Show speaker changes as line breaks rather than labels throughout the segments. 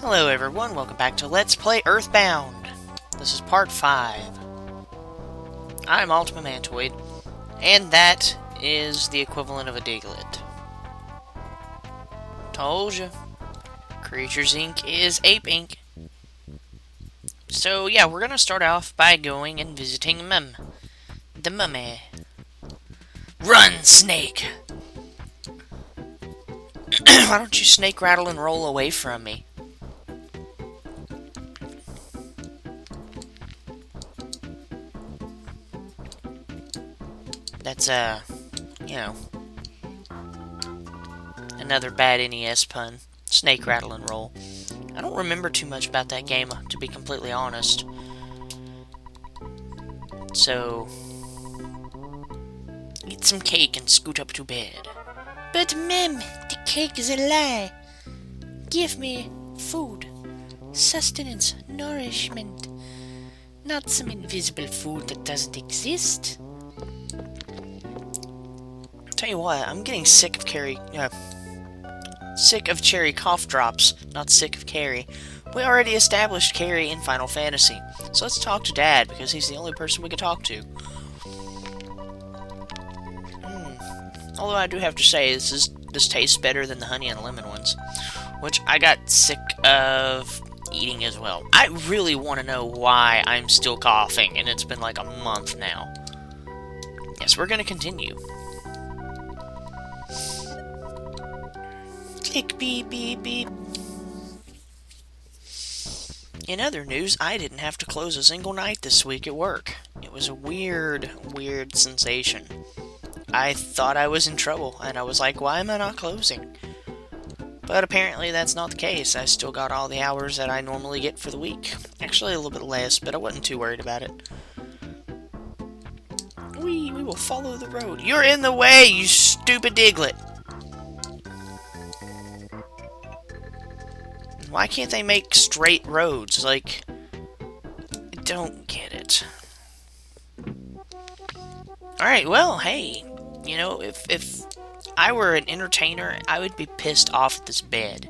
Hello everyone, welcome back to Let's Play Earthbound. This is part 5. I'm Ultima Mantoid, and that is the equivalent of a Diglett. Told ya. Creatures Inc. is Ape Inc. So yeah, we're gonna start off by going and visiting the mummy. Run, snake! Why don't you snake rattle and roll away from me? That's, another bad NES pun. Snake rattle and roll. I don't remember too much about that game, to be completely honest. So, eat some cake and scoot up to bed. But, Mem, the cake is a lie. Give me food, sustenance, nourishment. Not some invisible food that doesn't exist. Tell you what, I'm getting sick of cherry cough drops, not sick of Carrie. We already established Carrie in Final Fantasy, so let's talk to Dad, because he's the only person we can talk to. Although I do have to say, this tastes better than the honey and lemon ones, which I got sick of eating as well. I really want to know why I'm still coughing, and it's been like a month now. Yes, we're going to continue. Click, beep, beep, beep. In other news, I didn't have to close a single night this week at work. It was a weird sensation. I thought I was in trouble, and I was like, why am I not closing? But apparently that's not the case. I still got all the hours that I normally get for the week. Actually, a little bit less, but I wasn't too worried about it. We will follow the road. You're in the way, you stupid Diglett! Why can't they make straight roads? Like, I don't get it. Alright, well, hey. You know, if I were an entertainer, I would be pissed off at this bed.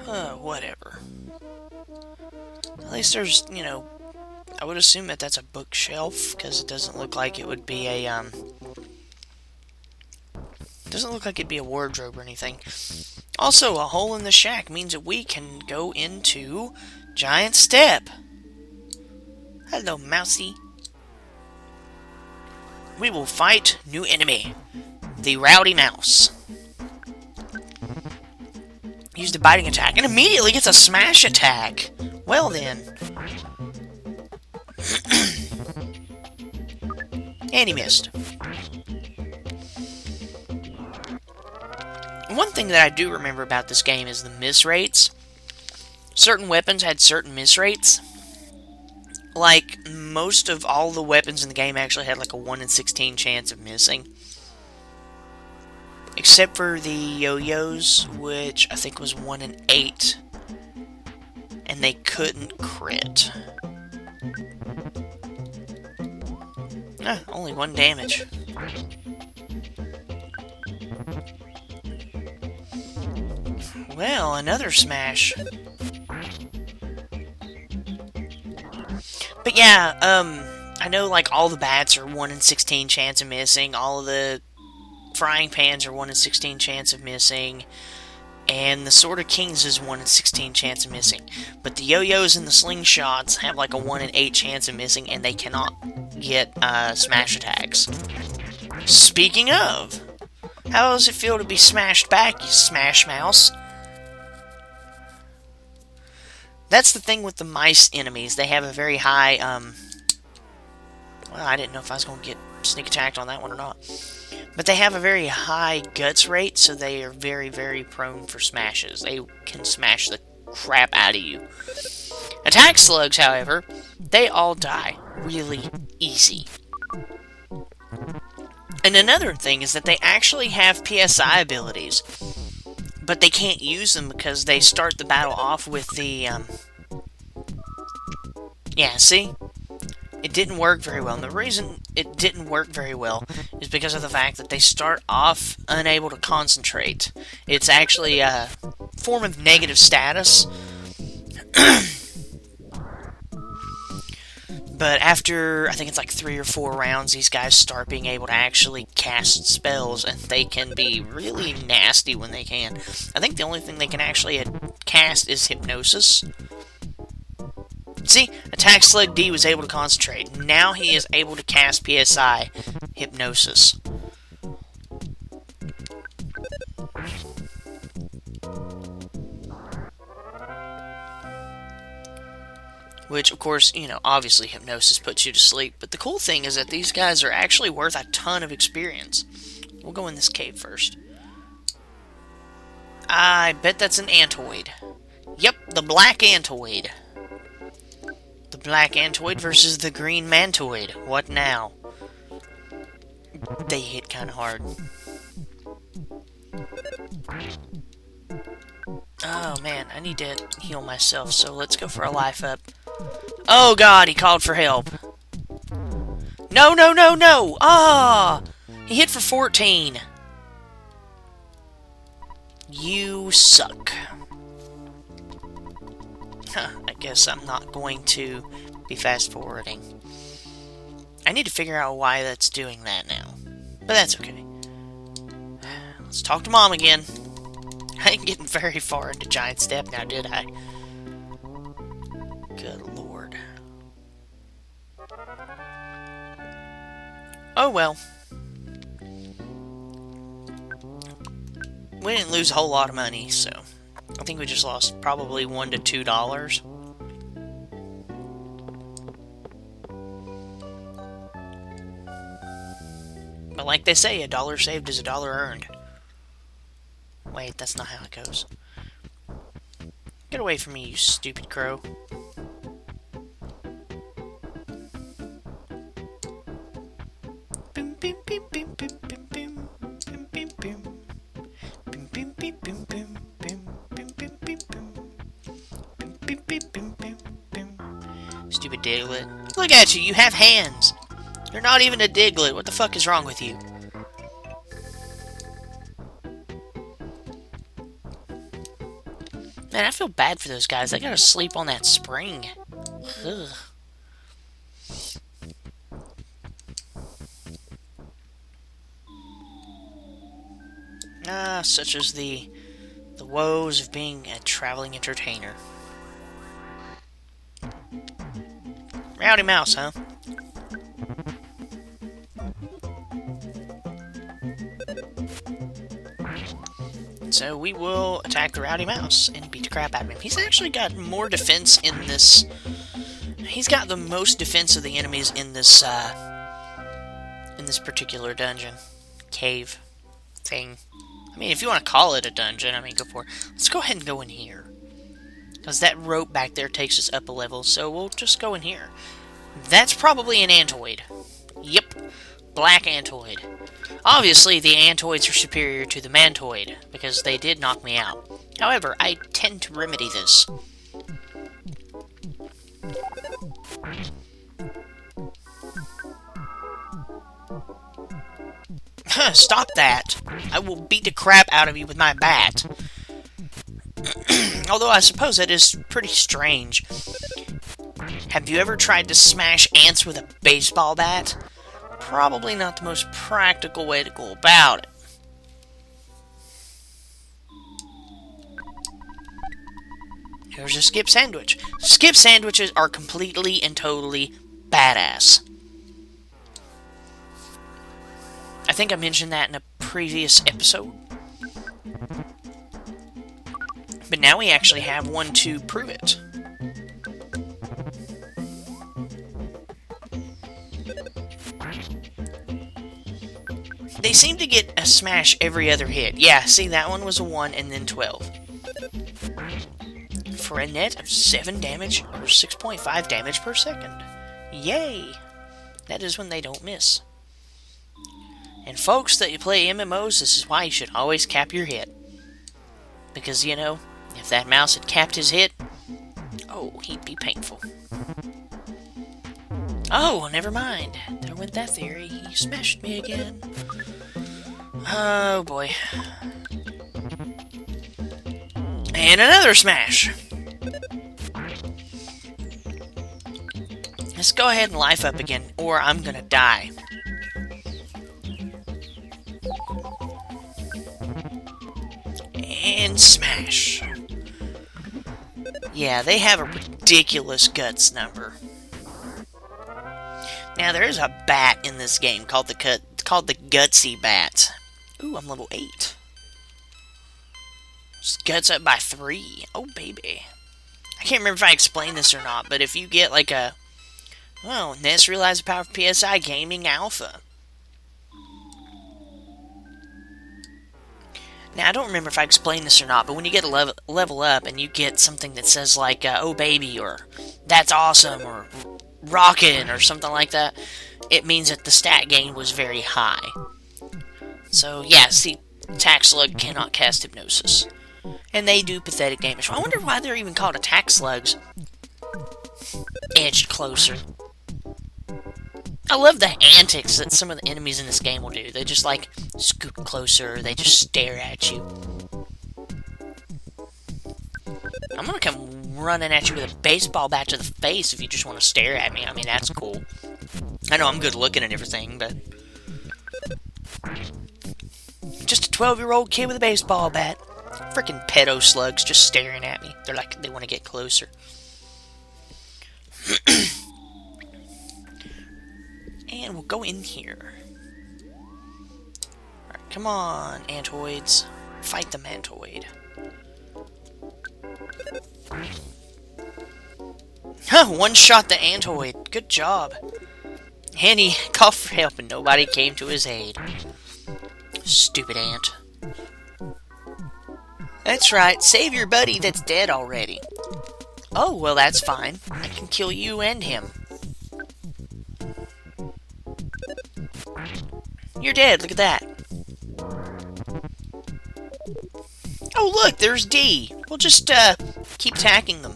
Whatever. At least there's, I would assume that that's a bookshelf, because it doesn't look like it would be a, doesn't look like it'd be a wardrobe or anything. Also, a hole in the shack means that we can go into Giant Step. Hello, Mousy. We will fight new enemy, the Rowdy Mouse. Used a biting attack and immediately gets a smash attack. Well then. And he missed. One thing that I do remember about this game is the miss rates. Certain weapons had certain miss rates. Like, most of all the weapons in the game actually had like a 1 in 16 chance of missing. Except for the yo-yos, which I think was 1 in 8. And they couldn't crit. Only 1 damage. Well, another smash. But yeah, I know like all the bats are 1 in 16 chance of missing, all of the frying pans are 1 in 16 chance of missing, and the Sword of Kings is 1 in 16 chance of missing. But the yo-yos and the slingshots have like a 1 in 8 chance of missing, and they cannot get smash attacks. Speaking of, how does it feel to be smashed back, you smash mouse? That's the thing with the mice enemies. They have a very high, well, I didn't know if I was going to get sneak attacked on that one or not. But they have a very high guts rate, so they are very, very prone for smashes. They can smash the crap out of you. Attack slugs, however, they all die really easy. And another thing is that they actually have PSI abilities. But they can't use them because they start the battle off with the, yeah, see? It didn't work very well. And the reason it didn't work very well is because of the fact that they start off unable to concentrate. It's actually, form of negative status. But after, I think it's like 3 or 4 rounds, these guys start being able to actually cast spells, and they can be really nasty when they can. I think the only thing they can actually cast is Hypnosis. See, Attack Slug D was able to concentrate. Now he is able to cast PSI Hypnosis. Which, of course, you know, obviously Hypnosis puts you to sleep. But the cool thing is that these guys are actually worth a ton of experience. We'll go in this cave first. I bet that's an Antoid. Yep, the Black Antoid. The Black Antoid versus the Green Mantoid. What now? They hit kind of hard. Oh, man, I need to heal myself, so let's go for a life up. Oh, God, he called for help. No, no, no, no! Ah! He hit for 14. You suck. Huh, I guess I'm not going to be fast-forwarding. I need to figure out why that's doing that now. But that's okay. Let's talk to Mom again. I didn't get very far into Giant Step now, did I? Good Lord. Oh well. We didn't lose a whole lot of money, so I think we just lost probably $1 to $2. But like they say, a dollar saved is a dollar earned. Wait, that's not how it goes. Get away from me, you stupid crow. Stupid Diglett. Look at you, you have hands! You're not even a Diglett. What the fuck is wrong with you? Man, I feel bad for those guys. They gotta sleep on that spring. Ugh. Ah, such as the woes of being a traveling entertainer. Rowdy Mouse, huh? So we will attack the Rowdy Mouse and beat the crap out of him. He's actually got more defense in this. He's got the most defense of the enemies in this particular dungeon, cave thing. I mean, if you want to call it a dungeon, I mean, go for it. Let's go ahead and go in here, because that rope back there takes us up a level. So we'll just go in here. That's probably an Antoid. Yep, Black Antoid. Obviously, the Antoids are superior to the Mantoid, because they did knock me out. However, I tend to remedy this. Stop that! I will beat the crap out of you with my bat. Although I suppose that is pretty strange. Have you ever tried to smash ants with a baseball bat? Probably not the most practical way to go about it. Here's a skip sandwich. Skip sandwiches are completely and totally badass. I think I mentioned that in a previous episode. But now we actually have one to prove it. They seem to get a smash every other hit. Yeah, see, that one was a 1 and then 12. For a net of 7 damage or 6.5 damage per second. Yay! That is when they don't miss. And folks that you play MMOs, this is why you should always cap your hit. Because, you know, if that mouse had capped his hit, oh, he'd be painful. Oh, never mind. There went that theory. He smashed me again. Oh, boy. And another smash. Let's go ahead and life up again, or I'm gonna die. And smash. Yeah, they have a ridiculous guts number. Now there is a bat in this game called the Gutsy Bat. Ooh, I'm level 8. Just guts up by 3. Oh baby. I can't remember if I explained this or not, but if you get like a NES Realize the Power of PSI Gaming Alpha. Now, I don't remember if I explained this or not, but when you get a level up and you get something that says like, oh baby, or that's awesome, or rockin', or something like that, it means that the stat gain was very high. So, yeah, see, Attack Slug cannot cast Hypnosis. And they do pathetic damage. I wonder why they're even called Attack Slugs. Edged closer. I love the antics that some of the enemies in this game will do. They just, like, scoot closer. They just stare at you. I'm gonna come running at you with a baseball bat to the face if you just want to stare at me. I mean, that's cool. I know I'm good looking and everything, but... just a 12-year-old kid with a baseball bat. Freaking pedo slugs just staring at me. They're like, they want to get closer. And we'll go in here. Alright, come on, Antoids. Fight the Mantoid. Huh, one shot the Antoid. Good job. And he called for help and nobody came to his aid. Stupid ant. That's right, save your buddy that's dead already. Oh, well that's fine. I can kill you and him. You're dead, look at that. Oh look, there's D. We'll just, keep attacking them.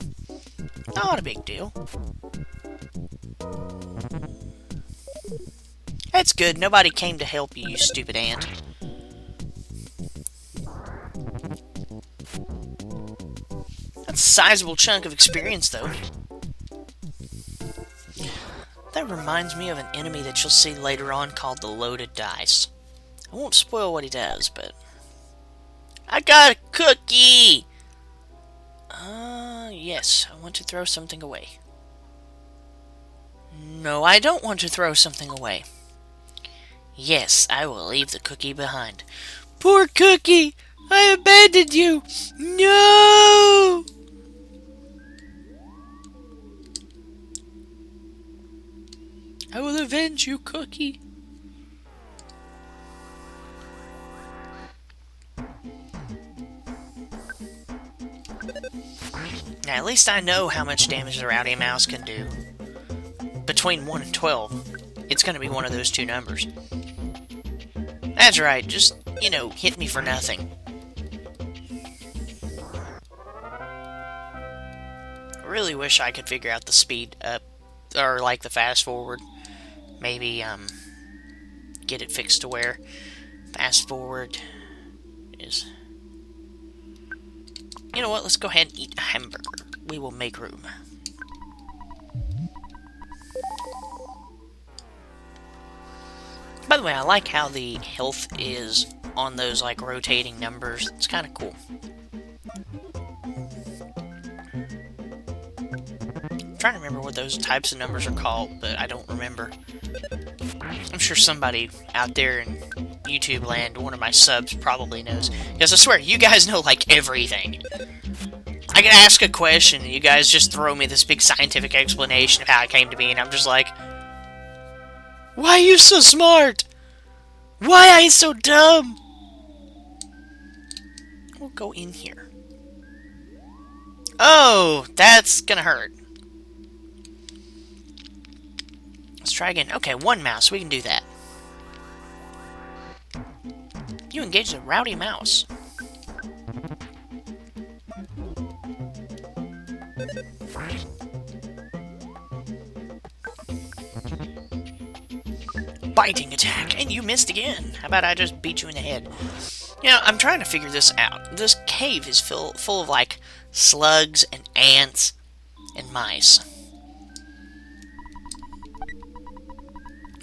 Not a big deal. That's good, nobody came to help you, you stupid ant. That's a sizable chunk of experience, though. That reminds me of an enemy that you'll see later on called the Loaded Dice. I won't spoil what he does, but... I got a cookie! Yes, I want to throw something away. No, I don't want to throw something away. Yes, I will leave the cookie behind. Poor cookie! I abandoned you! No! I will avenge you, Cookie. Now, at least I know how much damage the Rowdy Mouse can do. Between 1 and 12, it's going to be one of those two numbers. That's right, just, you know, hit me for nothing. I really wish I could figure out the speed up, or like the fast forward. Maybe, get it fixed to where fast forward is... You know what, let's go ahead and eat a hamburger. We will make room. By the way, I like how the health is on those, like, rotating numbers. It's kind of cool. I'm trying to remember what those types of numbers are called, but I don't remember. I'm sure somebody out there in YouTube land, one of my subs, probably knows. Because I swear, you guys know, like, everything. I can ask a question, and you guys just throw me this big scientific explanation of how it came to be, and I'm just like... Why are you so smart? Why are you so dumb? We'll go in here. Oh, that's gonna hurt. Let's try again. Okay, one mouse. We can do that. You engaged a Rowdy Mouse. Biting attack, and you missed again. How about I just beat you in the head? You know, I'm trying to figure this out. This cave is full of, like, slugs and ants and mice.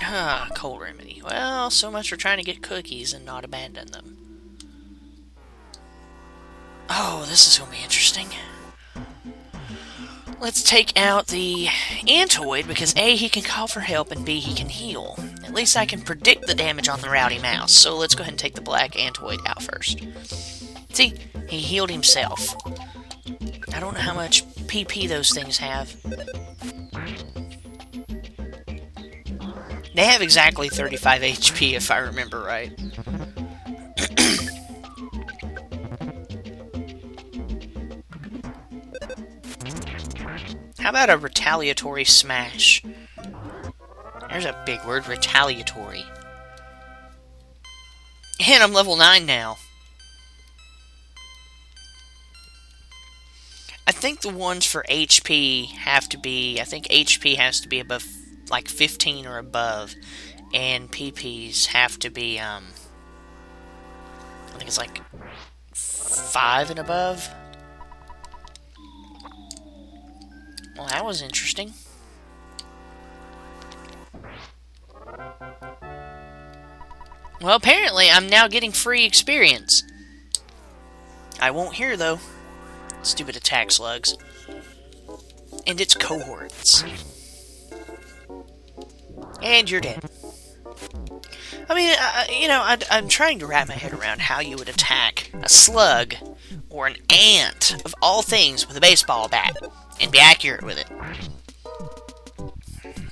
Ah, cold remedy. Well, so much for trying to get cookies and not abandon them. Oh, this is going to be interesting. Let's take out the Antoid, because A, he can call for help, and B, he can heal. At least I can predict the damage on the Rowdy Mouse, so let's go ahead and take the black Antoid out first. See, he healed himself. I don't know how much PP those things have. They have exactly 35 HP, if I remember right. How about a retaliatory smash? There's a big word, retaliatory. And I'm level 9 now. I think the ones for HP have to be... I think HP has to be above, like, 15 or above. And PPs have to be, I think it's like 5 and above. Well, that was interesting. Well, apparently I'm now getting free experience. I won't hear, though. Stupid attack slugs. And its cohorts. And you're dead. I mean, I'm trying to wrap my head around how you would attack a slug or an ant, of all things, with a baseball bat. And be accurate with it.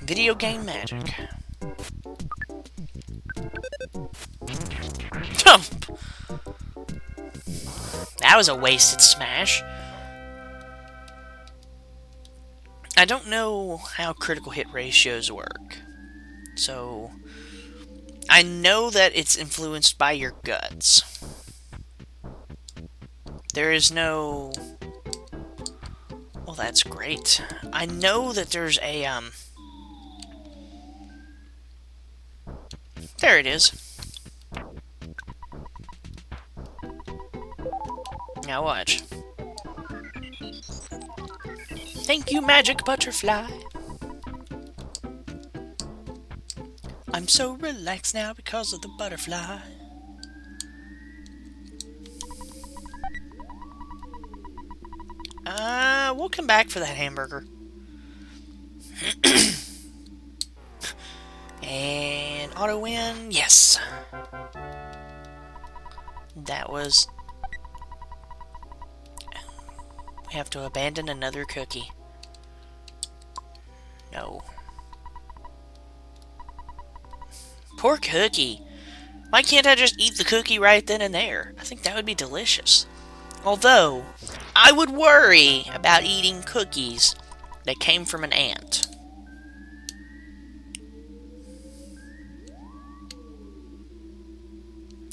Video game magic. That was a wasted smash. I don't know how critical hit ratios work. So, I know that it's influenced by your guts. There is no... Well, that's great. I know that there's a, There it is. Now watch. Thank you, Magic Butterfly. I'm so relaxed now because of the butterfly. We'll come back for that hamburger. And auto win, yes. That was... We have to abandon another cookie. No. Poor cookie. Why can't I just eat the cookie right then and there? I think that would be delicious. Although, I would worry about eating cookies that came from an ant.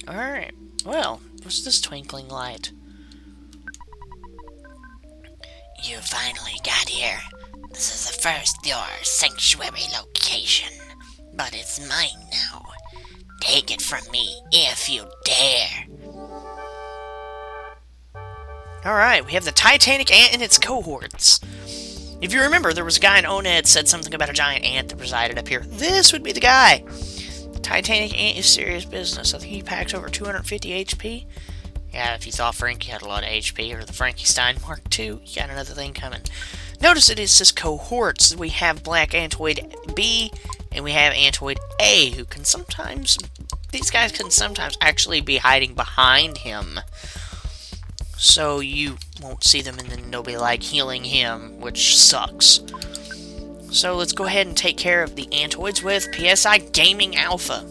Alright, well, what's this twinkling light? You finally got here. This is the first your sanctuary location. But it's mine now. Take it from me if you dare. Alright, we have the Titanic Ant and its cohorts. If you remember, there was a guy in ONED said something about a giant ant that resided up here. This would be the guy. The Titanic Ant is serious business. I think he packs over 250 HP. Yeah, if you thought Frankie had a lot of HP, or the Frankenstein Mark II, you got another thing coming. Notice it says cohorts. We have Black Antoid B, and we have Antoid A, who can sometimes... These guys can sometimes actually be hiding behind him. So you won't see them, and then they'll be like healing him, which sucks. So let's go ahead and take care of the Antoids with PSI Gaming Alpha.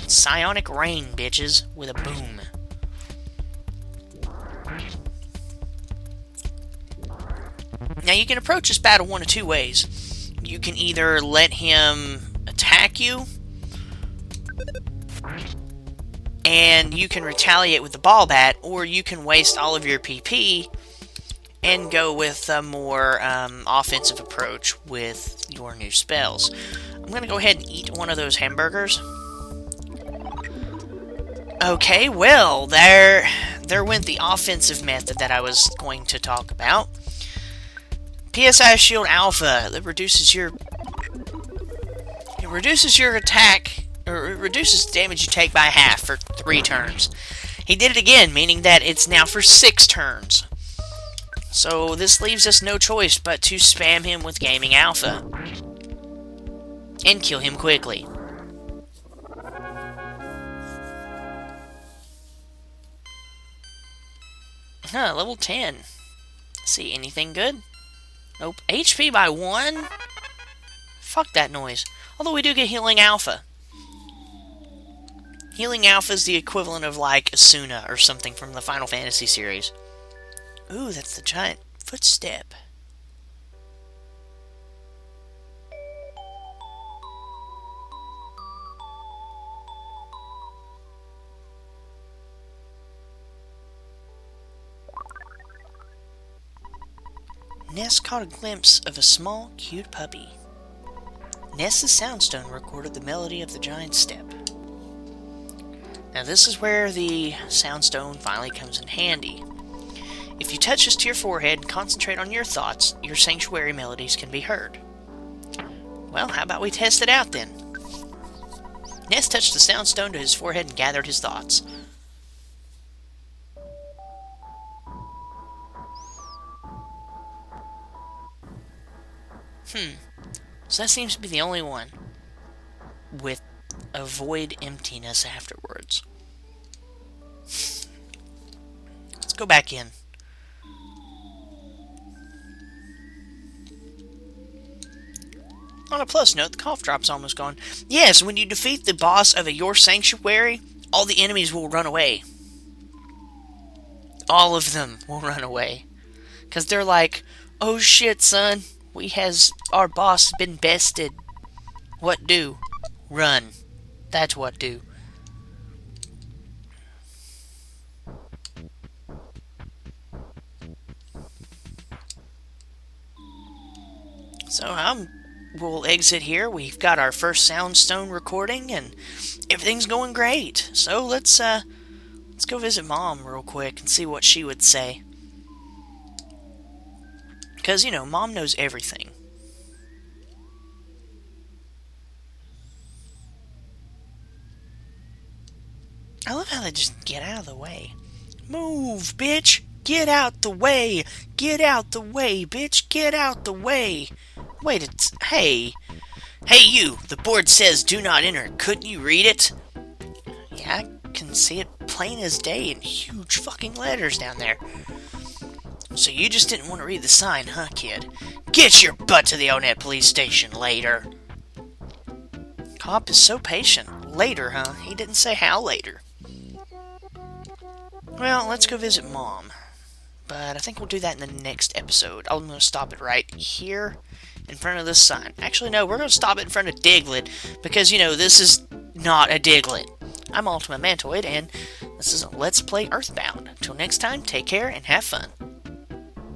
Psionic Rain, bitches, with a boom. Now you can approach this battle one of two ways. You can either let him attack you, and you can retaliate with the ball bat, or you can waste all of your PP and go with a more offensive approach with your new spells. I'm going to go ahead and eat one of those hamburgers. Okay, well, there went the offensive method that I was going to talk about. PSI Shield Alpha that reduces your attack, or it reduces the damage you take by half for 3 turns. He did it again, meaning that it's now for 6 turns. So this leaves us no choice but to spam him with Gaming Alpha and kill him quickly. Level 10. See, anything good? Nope. HP by 1? Fuck that noise. Although we do get Healing Alpha. Healing Alpha is the equivalent of like Asuna or something from the Final Fantasy series. Ooh, that's the giant footstep. Ness caught a glimpse of a small, cute puppy. Ness's soundstone recorded the melody of the giant step. Now this is where the soundstone finally comes in handy. If you touch this to your forehead and concentrate on your thoughts, your sanctuary melodies can be heard. Well, how about we test it out then? Ness touched the soundstone to his forehead and gathered his thoughts. So that seems to be the only one with avoid emptiness afterwards. Let's go back in. On a plus note, the cough drop's almost gone. Yes, when you defeat the boss of your sanctuary, all the enemies will run away. All of them will run away. Because they're like, oh shit, son. Our boss been bested. What do? Run. That's what do. So we'll exit here. We've got our first Soundstone recording, and everything's going great. So let's go visit Mom real quick and see what she would say. Because, you know, Mom knows everything. I love how they just get out of the way. Move, bitch! Get out the way! Get out the way, bitch! Get out the way! Wait, hey! Hey, you! The board says do not enter. Couldn't you read it? Yeah, I can see it plain as day in huge fucking letters down there. So you just didn't want to read the sign, huh, kid? Get your butt to the Onet police station later. Cop is so patient. Later, huh? He didn't say how later. Well, let's go visit Mom. But I think we'll do that in the next episode. I'm going to stop it right here in front of this sign. Actually, no, we're going to stop it in front of Diglett. Because, you know, this is not a Diglett. I'm Ultima Mantoid, and this is a Let's Play Earthbound. Until next time, take care and have fun.